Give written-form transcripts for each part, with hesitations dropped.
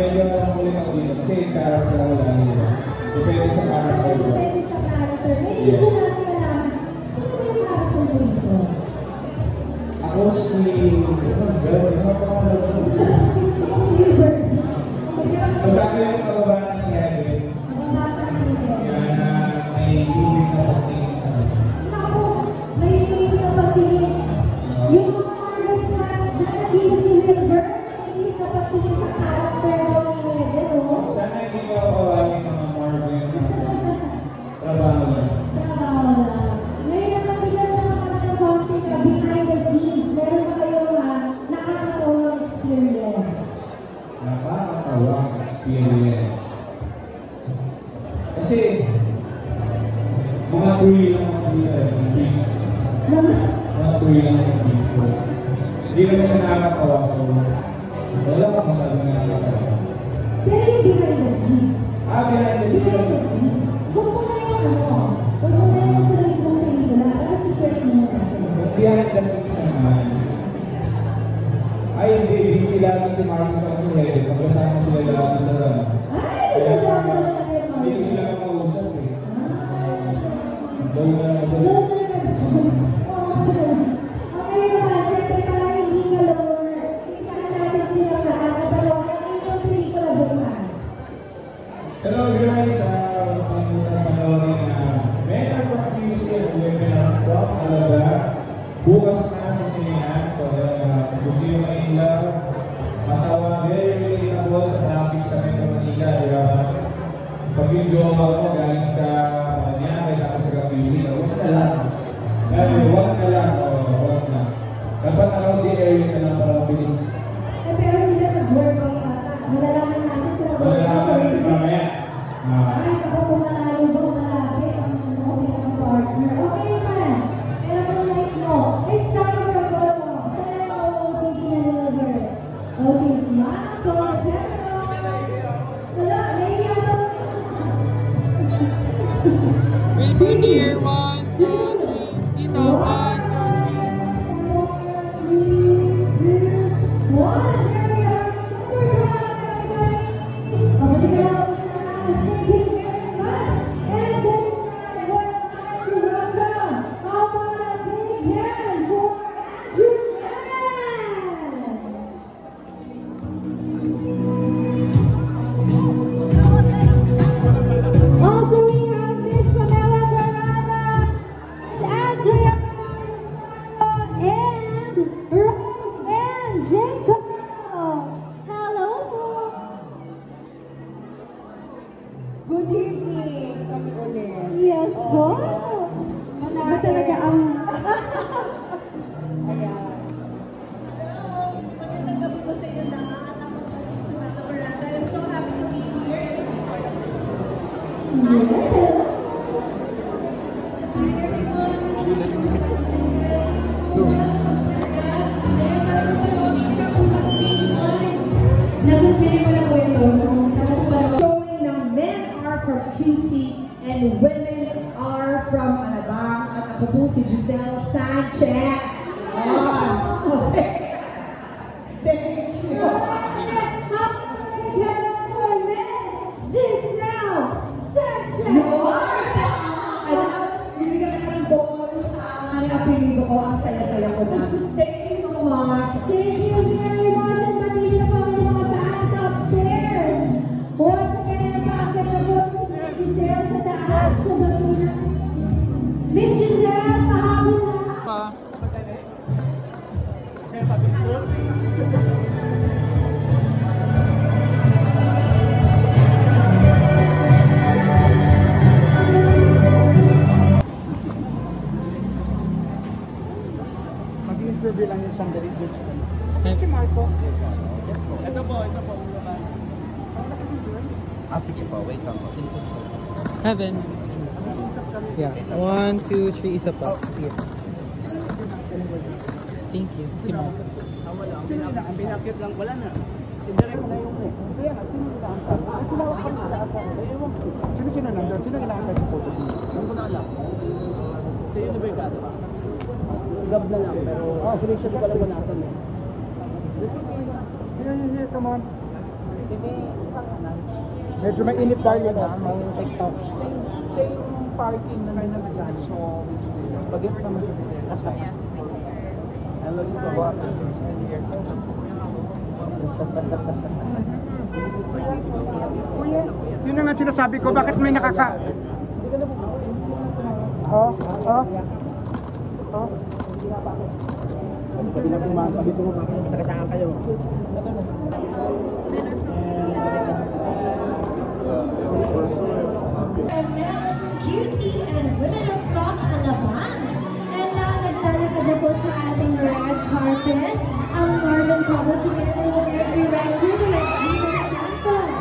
medyo ulit ako dito. Kasi yung character ako lang yun. Depende sa character. Depende sa character. May issue natin malaman. Sino yung character mo dito? Ako si... Girl, ano pa ako lang? Ako si Gilbert. Masabi yung pagbabahan ng Kevin. Pagbabahan ng Kevin. Yan na may hilig na pagtingin sa akin. Ako, may hilig na pagtingin. Yung mga Marvel fans na naging si Gilbert, may hilig na pagtingin sa character daw ni Kevin, no? Sana hindi ko kawagin ng mga Marvel na trabaho lang. Trabaho lang. Ngayon naman bigyan mo naman ng konti ka behind the scenes. Meron ba kayong nakakatawang experience? Nakakatawang experience. Kasi, mga tuwi lang ako dito. Mga tuwi lang ako dito. Hindi naman siya nakakatawa. So, wala pa masyadong nakakatawa. Pero yung behind the scenes. Behind the scenes. Huwag mo na yung huwag mo na yung sa isang pelikula. Pero secret mo natin. Behind the scenes naman. Ay, hindi. Busy lagi si Marvin Consuelo. Pagkasama sila lagi sa rana. Ay, hindi ko hindi ko sila makausap eh. Doon na okay naman, siyempre para hindi ka lower. Tingnan natin sila sa katapalaw. Ano yung pelikula bukas? Hello guys, panoorin na Men Are From QC and Women Are From Alaga. Bukas na sa sinihan. So, gusto yung Manila. Matawa, very relatable sa traffic sa Metro Manila. Diba? Pag yung jowa ko galing sa kanya, kaya ako sa QC, huwag na lang. Huwag na lang. Huwag na. Dapat around the area na lang para mabilis. Pero sila nag-workout ata. Malalaman natin kung Malalaman natin mamaya. ay, ako kung malayo ba malapit ang partner. Okay man. Pero kung like no, it's time for a photo. Saan ako thinking na Wilbur? Okay, smile for the camera. Wala, naiiyak ako. Wilbur dear, 1, 2, 3. Dito, 1, 2, 3. 3, 2, 1. There we are. Number 1, everybody. Thank you very much. And this time, we're going to welcome. How about a big hand for Andrew Mann? Also, we have Miss Pamela Bernada and Andrea and Rose and Jacob. Hello po. Good evening kami ulit. Yes po. Ba talaga ang... Ayan. Magandang gabi po sa inyo lahat. Ako po si Pamela Bernada. I'm so happy to be here and to be part of this program. Hi everyone. Nasa cinema na po ito. Showing na Men Are From QC and Women Are From Alabang. At ako po si Giselle Sanchez. Okay. Thank you. Bibigyan ka ng bonus sa ang apelido ko. Ang saya-saya ko na. Thank you so much. Thank you very much. And pati na po ang mga fans upstairs. Once again, napakaganda na po si Miss Giselle sa taas. Sa balina. Miss Giselle, pahabol na. Mag-interview lang yung sandali dun sa kanya. Thank you, Marco. Ito po. Sige po, wait lang po. Sinisot po. Heaven. Yeah. 1, 2, 3, isa pa. Thank you. Si Marco. Ang pinakit lang, wala na. Sindirect na yung kaya nga, sino nag-aantay? Ay, tinawag pa nag-aantay. Ewan ko. Sino nandun? Sino nag-aantay sa photo niyo? Hindi ko na alam. Sa iyo na ba yung gado? Gab na lang, pero connection ko pala kung nasan eh. That's okay. Come on. Medyo mainit darling na, may TikTok. Same parking na kayo nagdaan. So, bagay naman sa video. Hello, so what? Yun na nga sinasabi ko, bakit may nakaka... Sabi na pumahan, sabi ko sa kasaan kayo. QC and Women of Rock Alabang. And now, naglalakad na po sa ating red carpet ang Marvin Pablo together with their director, Regina Santos.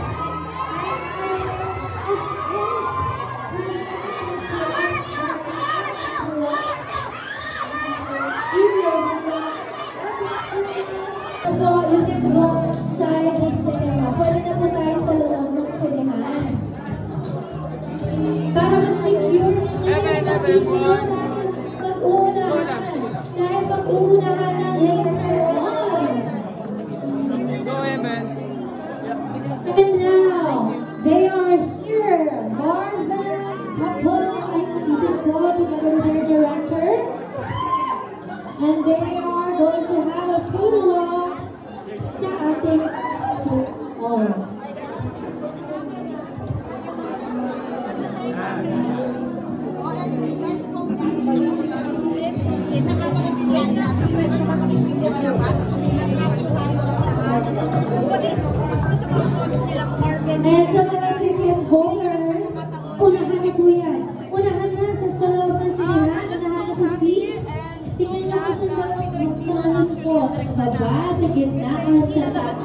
So, you can go inside the cinema. Pwede na po tayo sa loob ng sinihan. Para mas-secure naman kasi mag-uunahan. Dahil mag-uunahan ng later on. Go, Evan. And now, they are here. Marvin Kapol ay nandito po together with their director. And they are going to have a photo walk sa ating hall. And sa mga ticket holders, unahan na po yan. Unahan na sa loob ng sinihan, unahan na sa seats. Tingnan nyo po sa loob, magtanong po, baba, sa gitna, o sa taas.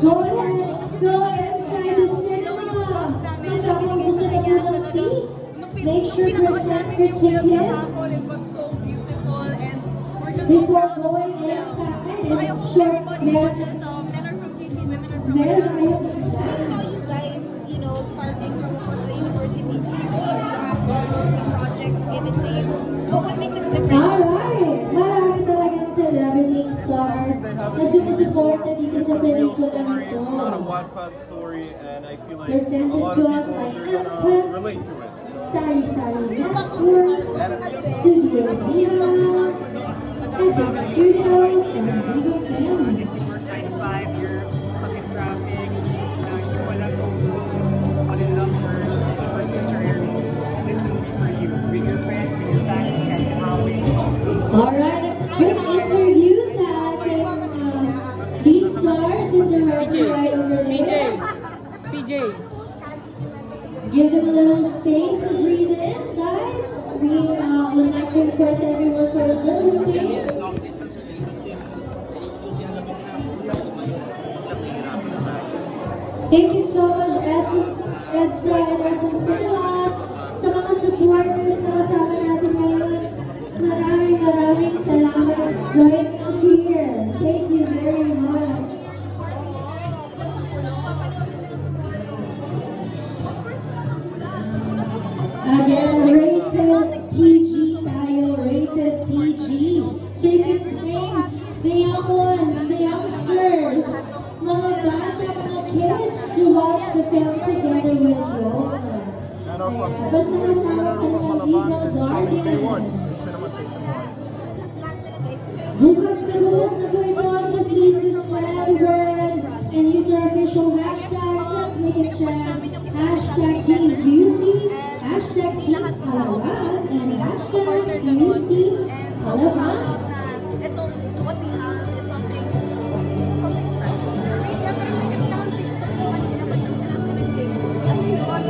Go ahead, go inside the cinema. Magkakong gusto na po ng seats. Make sure to present your tickets before going inside. And sure, meron kayong snacks. Guys, you know, starting from the university series, you have projects given to you. But what makes this different? Alright! Marami talagang celebrity stars na sumusuporta dito sa pelikula nito. Not a Wattpad story, and I feel like a Presented lot to of us people by are gonna Empress relate to it. Sari Sari Network, Studio Diva, Epic Studios, and Vigo Films. First 9 to 5, you're stuck in traffic. Hindi mo alam kung fall in love or pursue your career. This will be for you. With your friends, with your family, and how we Alright, a quick interview sa ating lead stars in director right over there. CJ. Give them a little space to breathe in, guys. We would like to request everyone for a little space. Thank you so much, EDSA and SM Cinemas, sa mga supporters na kasama natin ngayon. Maraming salamat joining us here. Thank you very much. Again, rated PG tayo, rated PG. So you can bring the young ones, the youngsters, mga bata, mga kids to watch the film together with you. Basta kasama ka ng legal guardian. Bukas na po ito, so please do spread the word and use our official hashtags. Let's make it trend. Hashtag Team QC, hashtag Team Alabang, and hashtag QC Alabang. Itong what we have is something special. Pero may ganda kang TikTok mo kasi naman yung kinag-sing.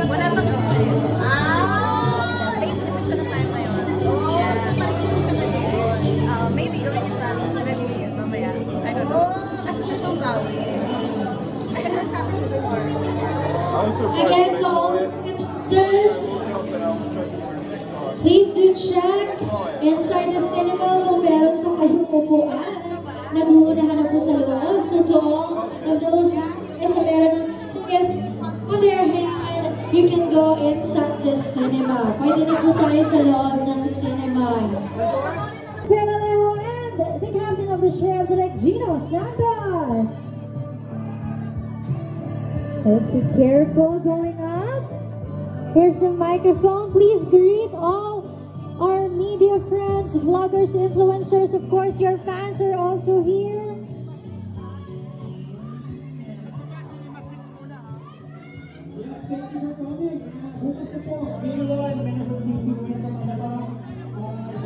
Wala lang kasi. Late kasi siya na time ngayon. Yeah. Maybe release namin. Maybe mamaya. I don't know. Kasi na itong gawin. Ay, ano sabi ko before? I was surprised Again, when I to all saw the it. connectors, please do check inside the cinema kung meron pa kayong upuan. Nag-uunahan na po sa loob. So to all of those na meron ng tickets on their hand, you can go inside the cinema. Pwede na po tayo sa loob ng cinema. Pero they will end the captain of the ship, Regina Santos. Okay, careful going up. Here's the microphone. Please greet all our media friends, vloggers, influencers. Of course, your fans are also here. Thank you for coming. Bukas na po. Meanwhile, meron po dito sa mga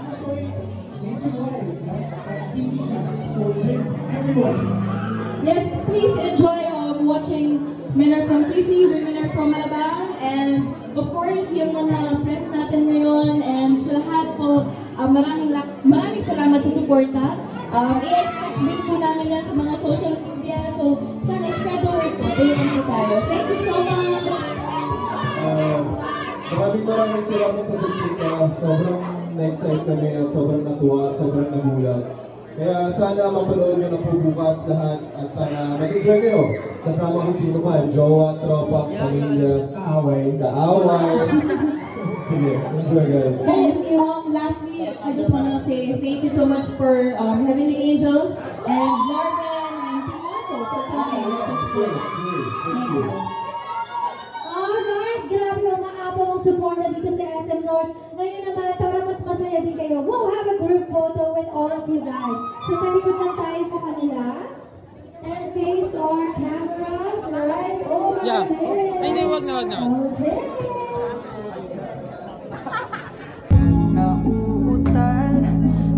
actually, nationwide, TV channels for everyone. Yes, please enjoy watching Men Are From QC, Women Are From Alabang, and of course, yung mga press natin ngayon, and sa lahat po, maraming salamat sa suporta. I-expect din po namin yan sa mga social media, so sana spread the word po, ayun po tayo. Thank you so much! Maraming salamat sa pagkita. Sobrang na-excite kami at sobrang natuwa, sobrang nagulat. Kaya sana mapanood nyo na po bukas lahat at sana mag-enjoy kayo. Kasama kung sino man, jowa, tropa, pamilya, kaaway. Sige, enjoy guys. And lastly, I just want to say thank you so much for having the Angels and Marvin and Team Marco for coming. Thank you. Alright, grabe yung nakapa mong support na dito sa SM North. Ngayon naman, para mas masaya din kayo, we'll have a group photo with all of you guys. So, talikod lang tayo sa kanila. And face our cameras right over Yeah. there. Ay, wag na. Okay. Nauutal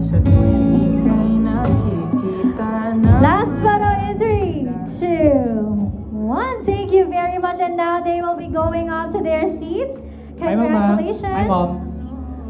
sa tuwing ika'y nakikita na. Last photo in 3, 2, 1. Thank you very much. And now they will be going up to their seats. Congratulations. Hi, Mom.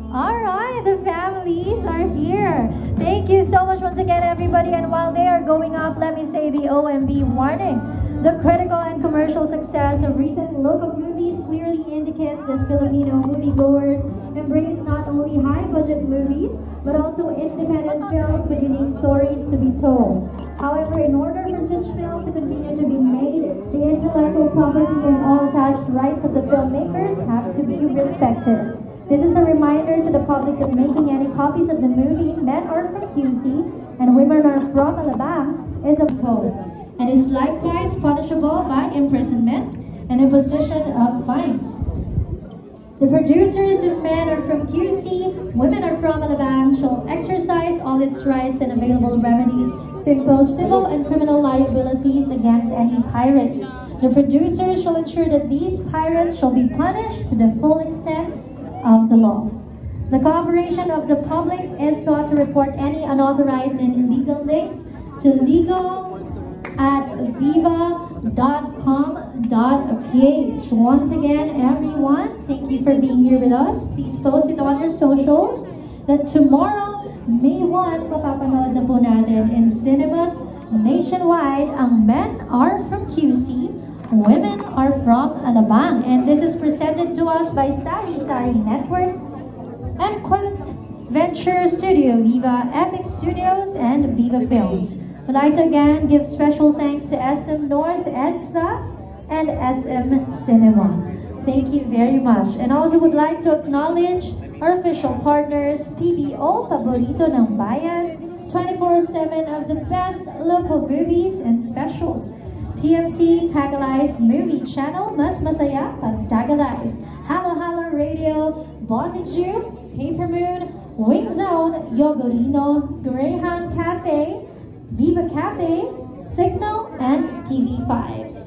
All right, the families are here. Thank you so much once again, everybody. And while they are going up, let me say the OMB warning. The critical and commercial success of recent local movies clearly indicates that Filipino moviegoers embrace not only high-budget movies, but also independent films with unique stories to be told. However, in order for such films to continue to be made, the intellectual property and all attached rights of the filmmakers have to be respected. This is a reminder to the public that making any copies of the movie Men Are From QC and Women Are From Alabang is a code, and is likewise punishable by imprisonment and imposition of fines. The producers of Men Are From QC, Women Are From Alabang shall exercise all its rights and available remedies to impose civil and criminal liabilities against any pirates. The producers shall ensure that these pirates shall be punished to the full extent of the law. The cooperation of the public is sought to report any unauthorized and illegal links to legal@viva.com.ph. Once again, everyone, thank you for being here with us. Please post it on your socials that tomorrow, May 1, mapapanood na po natin in cinemas nationwide ang Men Are From QC, Women Are From Alabang. And this is presented to us by Sari Sari Network, M-Quest Venture Studio, Viva Epic Studios, and Viva Films. I'd like to again give special thanks to SM North, EDSA, and SM Cinema. Thank you very much. And also would like to acknowledge our official partners, PBO, Paborito ng Bayan, 24/7 of the best local movies and specials. TMC Tagalized Movie Channel, Mas Masaya Pag Tagalized. Halo Halo Radio, Bondiju, Paper Moon, Wing Zone, Yogurino, Greyhound Cafe, Viva Cafe, Signal, and TV5.